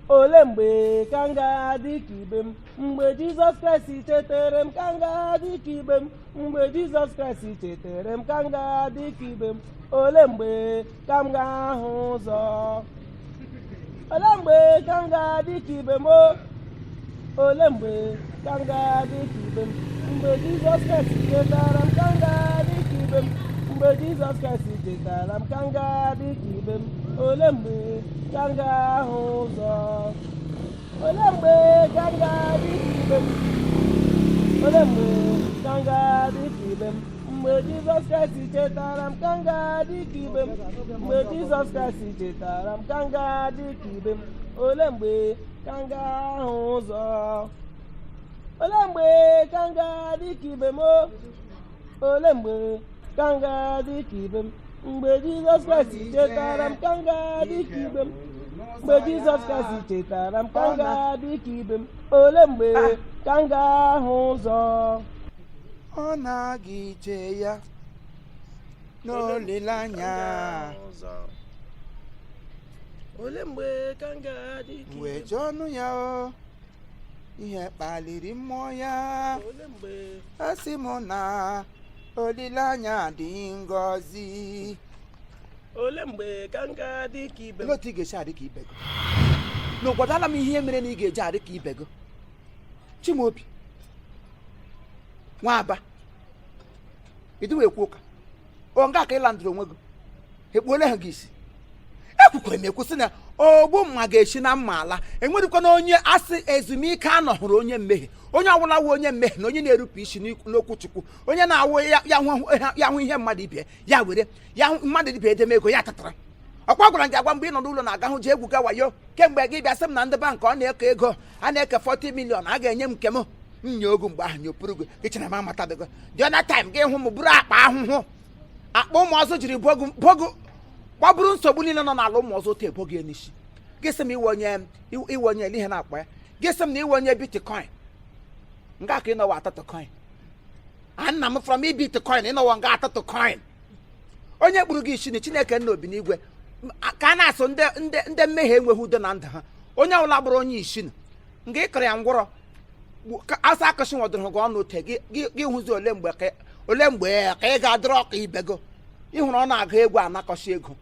ole mgbe ka m ga-adị ka ibe m mgbe Jizọs Kraịst chetere m ka m ga-adị ka ibe m mgbe Jizọs Kraịst chetere m ka m ga-adị ka ibe m ole mgbe ka m ga-ahụ ụzọ ole mgbe ka m ga-adị ka ibe m ole mgbe ka m ga-adị ka ibe m mgbe Jizọs Kraịst chetara m ka m ga-adị ka ibe m mgbe Jizọs Kraịst chetara m ka m ga-adị ka ibe m ole mgbe ka m ga-ahụ ụzọ ole mgbe ka m ga-adị ka ibe m ole mgbe ka m ga-adị ka ibe m mgbe Jizọs Kraịst chetara m ka m ga-adị ka ibe m mgbe Jizọs Kraịst chetara m ka m ga-adị ka ibe m ole mgbe ka m ga-ahụ ụzọ ole mgbe ka m ga-adị ka ibe m ole mgbe ka m ga-adị ka ibe m mgbe Jizọs Kraịst chetara m ka m ga-adị ka ibe m mgbe Jizọs Kraịst chetara m ka m ga-adị ka ibe m ole mgbe ka m ga-ahụ ụzọ ọ na-aga ije ya n'olileanya ole mgbe ka m ga-adị ka wee jụọ ọnụ ya ihe kpaliri mmụọ ya ole mgbe asị m na olileanya dị ngọzi ole mgbe ka m ga-adị ka ibe m otu ị ga-esi adị ka ibe gị n'obodo ala m ihe mere na ị ga-eji adị ka ibe gị Chimobi Nwa-Aba ịdịwa ekwu ụka nga ka ịla ndụrụ onwe gị ekpuole ha gị isi ekwukwere m ekwusị na ogbu mma ga-esi na mma ala enwerịkwana onye asị ezumike a nọhụrụ onye mmehie onye ọbụla wụ onye mmehie na onye na-erupụ isi n'okwu Chukwu onye na-awụ ya hụ ihe mmadụ ibe ya were ya mmadụ ibe edemego ya tatara ọkwa gwara gị agwa mgbe ị nọ n'ụlọ na-aga hụ ji egwu ga wayo kemgbe gị bịa sị m na ndị bankị ọ na-eke ego a na-eke 40 million a ga-enye m nke m nye ogu mgbe ahụ nyopụrụ gị ịchara m amatabego the other time gị hụ m bụrụ akpa ahụhụ akpa ụmụ ọzọ jiri bogu gbaburu nsogbu niile nọ n'ala ụmụ ọzọ otu ebo gị n'isi gị sị m iwe onye ihe na-akpa ya gị sị m na iwe onye bitcoin nga ka ịnọwa atatụ coin nna m from bitcoin ịnọwa nga atatụ coin onye kpụrụ gị isi na Chineke nna obi n'igwe ka a na-asụ ndị mmehie enweghị udo na ndụ ha onye ọbụla gbụrụ onye isi nga ị kọrọ ya ngwụrọ asa akụchi nwọdụrụ gị ọnụ ote gị hụzi ole mgbe ka ị ga-adịrị ọka ibe gị ịhụrụ ọ na-agụ egwu anakọchi ego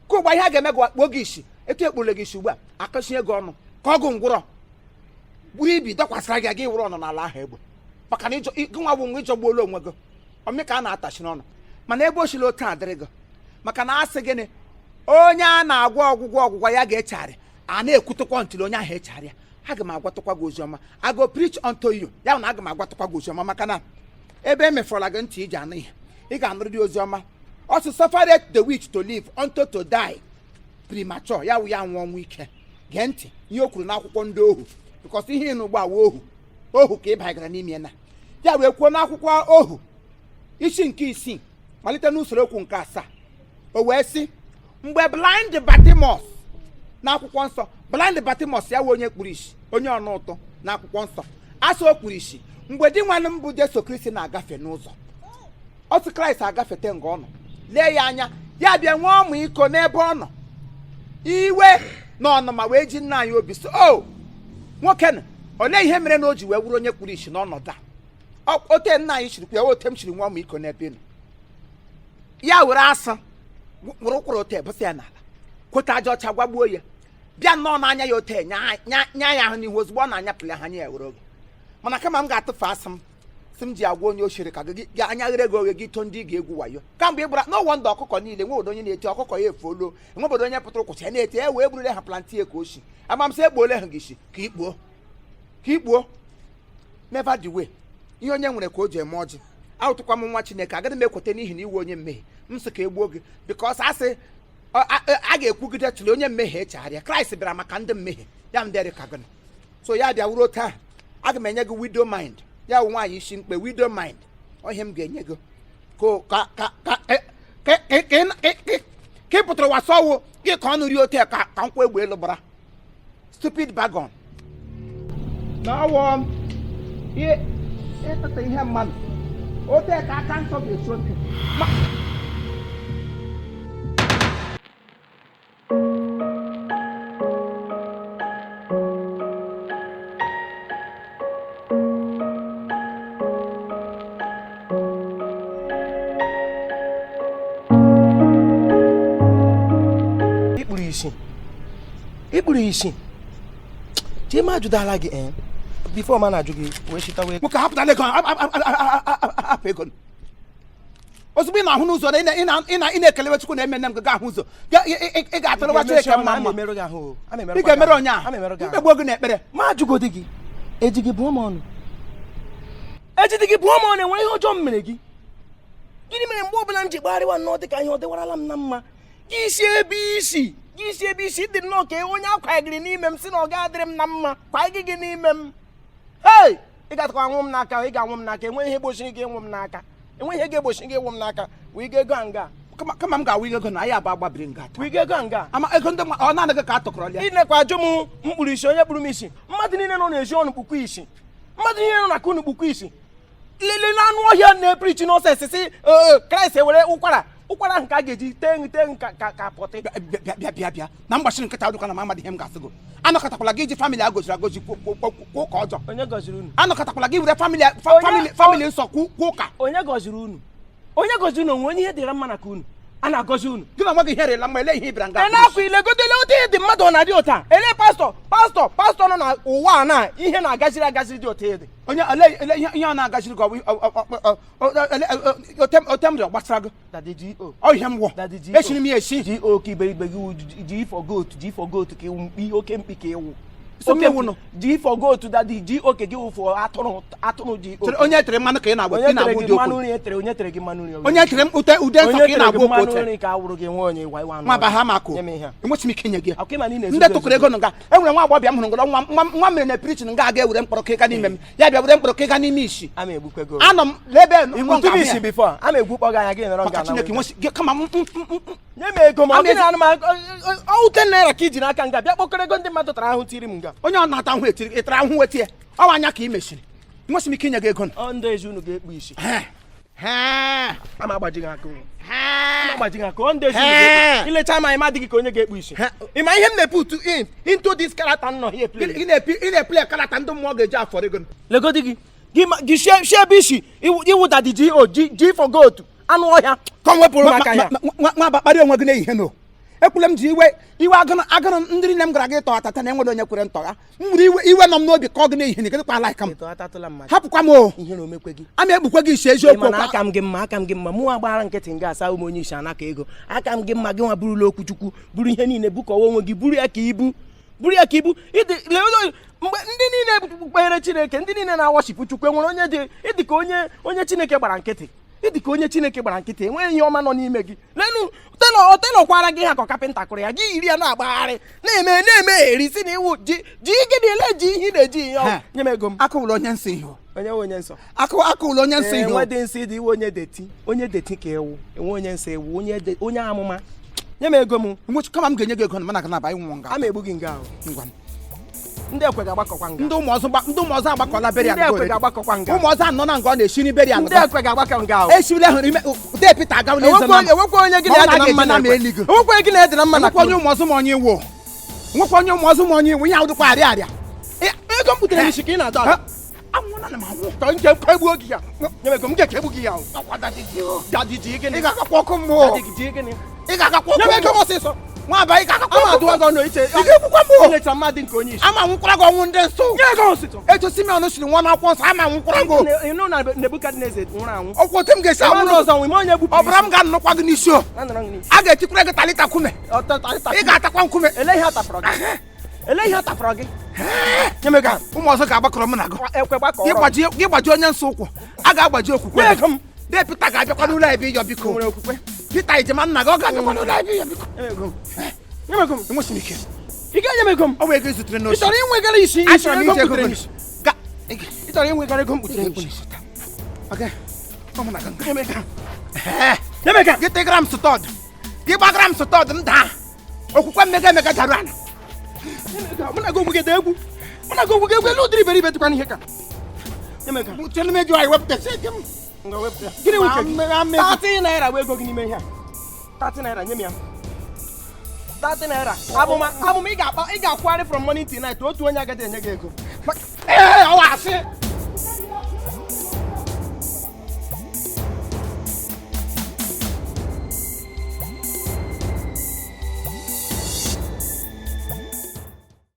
ka ụgba ihe a ga-eme gị kpuo gị isi etu ekpule gị isi ugbu a akọchi ego ọnụ ka ọgụ ngwụrọ gburu ibi dọkwasịra gị aga iwụrụ ọnụ n'ala ahụ egbe maka na gịnwa bụ nwa ịjọgbuola onwe gị ome ka a na-atachi n'ọnụ mana ebe o chiri otu adịrị gị maka na asị gịnị onye a na-agwọ ọgwụgwọ ya ga-echegharị a na-ekwutụkwa ntịrị onye ahụ echegharịa aga m agwatụkwa gị oziọma I go preach unto you ya na aga m agwatụkwa gị oziọma maka na ebe emefọrọla gị ntị iji anụ ihe ị ga-anụrụ dị oziọma also suffered the witch to live unto to die premature ya wụ ya nwụọ ọnwụ ike gee ntị ihe o kwuru n'akwụkwọ ndị ohu because ihe ịnụ ugbu a wụ ohu ka ị bagara n'ime na ya wee kwuo n'akwụkwọ ohu isi nke 6 malite n'usoro okwu nke 7 o wee sị mgbe blind Bartimaeus n'akwụkwọ nsọ blind Bartimaeus ya wụ onye kpuru isi onye ọnụ ụtọ n'akwụkwọ nsọ asị o kpuru isi mgbe di nwanne m bụ Jesu Kristi na-agafe n'ụzọ otu Kraịst agafete nga ọ nọ lee ya anya ya bịa nwee ọmụ iko n'ebe ọ nọ iwe na ọnụma wee ji nna anyị obi so nwoke na olee ihe mere na o ji wee wuru onye kpuru isi n'ọnọdụ a ote nna anyị chiri ya ote m chiri nwa ọmụ iko n'ebe nọ ya were asa wụrụ ụkwụrụ ote bụsị ya n'ala kweta aja ọcha gwagbuo ya bịa nnọọ n'anya ya ote nya ya ahụ n'ihu ozugbo ọ na-anyapụli ha anya ya were oge mana kama m ga-atụfu asị m ji agwa onye ochiri ka gị anya ghere gị oghe gị to ndị ga-egwu wayo kamgbe ị gbara n'ụwọ ndụ ọkụkọ niile nwe obodo onye na-eti ọkụkọ ya efuolo enwe obodo onye pụtara ụkwụcha na-eti wee gburule ha plantie ka oshi ama m sị egbuole ha gị isi ka ikpuo never the way ihe onye nwere ka o ji eme ọjị ahụtụkwa m nwa Chineke agaghị m ekweta n'ihi na iwe onye mmehie m sị ka egbuo gị because asị a ga-ekwugide tụle onye mmehie echegharịa Kraịst bịara maka ndị mmehie ya m dịrị ka gị so ya bịa wuro taa aga m enye gị widow mind ya wụ nwaanyị isi mkpe widow mind ihe m ga-enye gị ka ị pụtara wasa ọwụ gị ka ọnụ rie ote ka nkwụ egbe elu gbara stupid bagon na ọwụ ịtata ihe mmadụ ote ka aka nsọ ga-esi ote ikpuru isi chima ajụdala gị before ma na-ajụ gị wee chita wee nwoke hapụtala ego hapụ ego ozugbo ị na-ahụ n'ụzọ ị na-ekelewe Chukwu na-eme nne m ga ahụ ụzọ ị ga-atụrụwa Chineke mma mma ị ga-emere onye ahụ mkpegbu oge na-ekpere ma ajụgodi gị eji gị bụọ m ọnụ enwe ihe ọjọọ m mere gị gịnị mere mgbe ọbụla m ji gbagharịwa nnọọ dị ka ihe ọ dịwarala m na mma gị si ebe isi dị nnọọ ka onye akwanyegịrị n'ime m si na ọ ga-adịrị m na mma kwanye gị n'ime m hei ị ga-atakwa anwụ m n'aka ị ga-anwụ m n'aka enweghị ihe gbochiri gị ịnwụ m n'aka enweghị ihe ga-egbochi gị ịnwụ m n'aka wee ga ego nga kama m ga-awụ ego na anyị abụ agbabiri nga wee ga ego nga ama ego ndị ọ naanị gị ka a tọkọrọ ya ịnekwa ajụ m mkpụrụ isi onye kpụrụ m isi mmadụ niile nọ n'ezi ọnụ kpukwu isi mmadụ niile nọ na kunu kpukwu isi lele n'anụ ọhịa na-eprichi n'ọsọ si Kraịst ewere ụkwara ahụ ka a ga-eji tee ka pọtị bịa na mgbachiri nkịta ụdụka na m amadị ihe m ga-asị gị anọkọtakwala gị iji famili a goziri agozi kwụ ụka ọjọọ onye gọziri unu anọkọtakwala gị were famili nsọ kwụ ụka onye gọziri unu onwe onye ihe dịra mma na ka unu a na-agọzi unu gị na nwa gị ihe rela mma ele ihe ibira nga na-akwa ile godele ụdị ihe dị mmadụ ọ na-adị ụta ele pastọ nọ na ụwa a na ihe na-agaziri dị ụta ịdị onye ele ihe ọ na-agaziri gị otemri ọ gbasara gị ọ ihe m wụ eshiri m ya esi ji oke iberibe gị ji for goat ka iwu mkpi oke mkpi ka iwu ji for goat dadi ji oke gị wụfụ atụrụ ji onye tere mmanụ ka ị na-agba onye tere gị mmanụ nri onye tere m ude nsọ ka ị na-agba okwu nri ka awụrụ gị nwe onye iwa nwa ba ha makụ enwechi m ike inye gị ndị ndị tụkụrụ ego nga enwere nwa agbọbịa m hụrụ ngọrọ nwa mere na prichin nga aga ewere mkpọrọ kịga n'ime m ya bịa were mkpọrọ kịga n'ime isi anọ m lebe isi bifo a na-egbukpọ gị anya gị nọrọ nga Chineke kama nye m ego ma ọ 10 naira ka iji n'aka nga bịa kpọkọrọ ego ndị mmadụ tara ahụ tiri m nga onye ọ na-ata ahụ etiri ịtara ahụ weta ya ọwa anya ka ị mechiri enwechi m ike inye gị ego ndị ezi unu ga-ekpu isi ama agbaji gị aka ndị ezi ilecha ma ịma adịghị ka onye ga-ekpu isi ịma ihe m na-eputu into this character nọ here ị na-eple karata ndị mmụọ ga-eji afọrọ ego legodi gị shie ebe isi iwu dadi ji for goat anụ ọhịa ka ọ wepụrụ maka ya nwa bakparị onwe gị n'ehihie no ekwule m ji iwe agụrụ ndị nne m gara gị tọọ atata na enwere onye kwere ntọgha m nwere iwe nọ m n'obi ka ọ gị n'ehihie gị dịkwa alaika m hapụkwa m o a ma egbukwe gị isi eziokwu aka m gị mma mụ agbara nkịtị nga asa ụmụ onye isi anaka ego aka m gị mma gị nwa bụrụla okwu Chukwu bụrụ ihe niile bukọwa onwe gị buru ya ka ibu mgbe ndị niile kpere Chineke ndị niile na-awachipụ Chukwu enwere onye ịdị ka onye Chineke gbara nkịtị enweghị ihe ọma nọ n'ime gị lenu telọ kwara gị ha ka kapịnta kụrụ ya gị iri ya na-agbagharị na-eme si na iwu ji gịnị ele ji ihe ị na-eji ihe nye m ego m akụwụrụ onye nsọ ihe onye nsọ akụwụrụ onye nsọ ihe enwe dị nsị dị iwe onye deti ka ewu enwe onye nsọ ewu onye amụma nye m ego m kama m ga-enye gị ego na mana na anyị nwụọ nga a ma egbu gị nga ahụ ngwa ndị ekwe ga-agbakọkwa nga ndị ụmụ ọzọ agbakọla beri ndị ekwe ga-agbakọkwa nga ụmụ ọzọ anọ na nga ọ na-eshi n'iberi ala ndị ekwe ga-agbakọ nga ahụ eshibile hụrụ ime de Pita agaw n'eze na enwekwa onye gị na-edị na mma na eligo enwekwa onye gị na-edị na mma na onye ụmụ ọzọ ma onye iwu nwekwa onye ụmụ ọzọ ma onye iwu ihe ahụ dịkwa arịa ego m butere n'isi ka ị na-adọ anwụna na m anwụ ka nke egbu oge ya nyemego m ga-ekegbu gị ya dadiji gịnị ị ga-agakwa ọkụ mmụọ ị ga-agakwa ọkụ nyemego m ọsịsọ nwa aba ị ga-agakwa ama adụwa gị ọnụ iche ekwukwa m nyecha mmadụ nke onye isi ama nwụkwara gị ọnwụ ndị nsọ etu Simeon siri nwa n'akwụkwọ nsọ ama nwụkwara gị ịnụ na Nebukadneza nwụrụ anwụ ọkwụ otu m ga-esi anwụ ọzọ nwe onye gbupụrụ ọbara m ga-anụkwa gị n'isi o a ga-etikwara gị talita nkume ị ga-atakwa nkume ele ihe a tafọrọ gị nyemego ụmụ ọzọ ga-agbakọrọ m na gị ekwe gbakọrọ gị gbaji onye nsọ ụkwụ a ga-agbaji okwukwe de Pita ga-abịakwa n'ụlọ ebe ịyọ biko nwere okwukwe Pita ijema nna gị ọ ga-abịakwa n'ụlọ ebe ịyọ biko nyemego m enweghị m ike ị ga-enyemego m ọ bụ ego zutere n'osi ịchọrọ inwegara isi achọrọ m ije ego n'isi ịchọrọ inwegara ego mkputere n'isi nyemega gị tegara m sụtọd gị gbagara m sụtọd m daa okwukwe mmega emega darụ ala mụ na gị ogwu gị egwu elu ụdịrị iberibe dịkwa n'ihe ka chere meju anyị wepụtasị ego m gịnị nwoke gị 30 naira bụ ego gị n'ime ihe a 30 naira nye m ya 30 naira amụma ị ga-akwụgharị from morning till night otu onye agaghị enye gị ego ọwa asị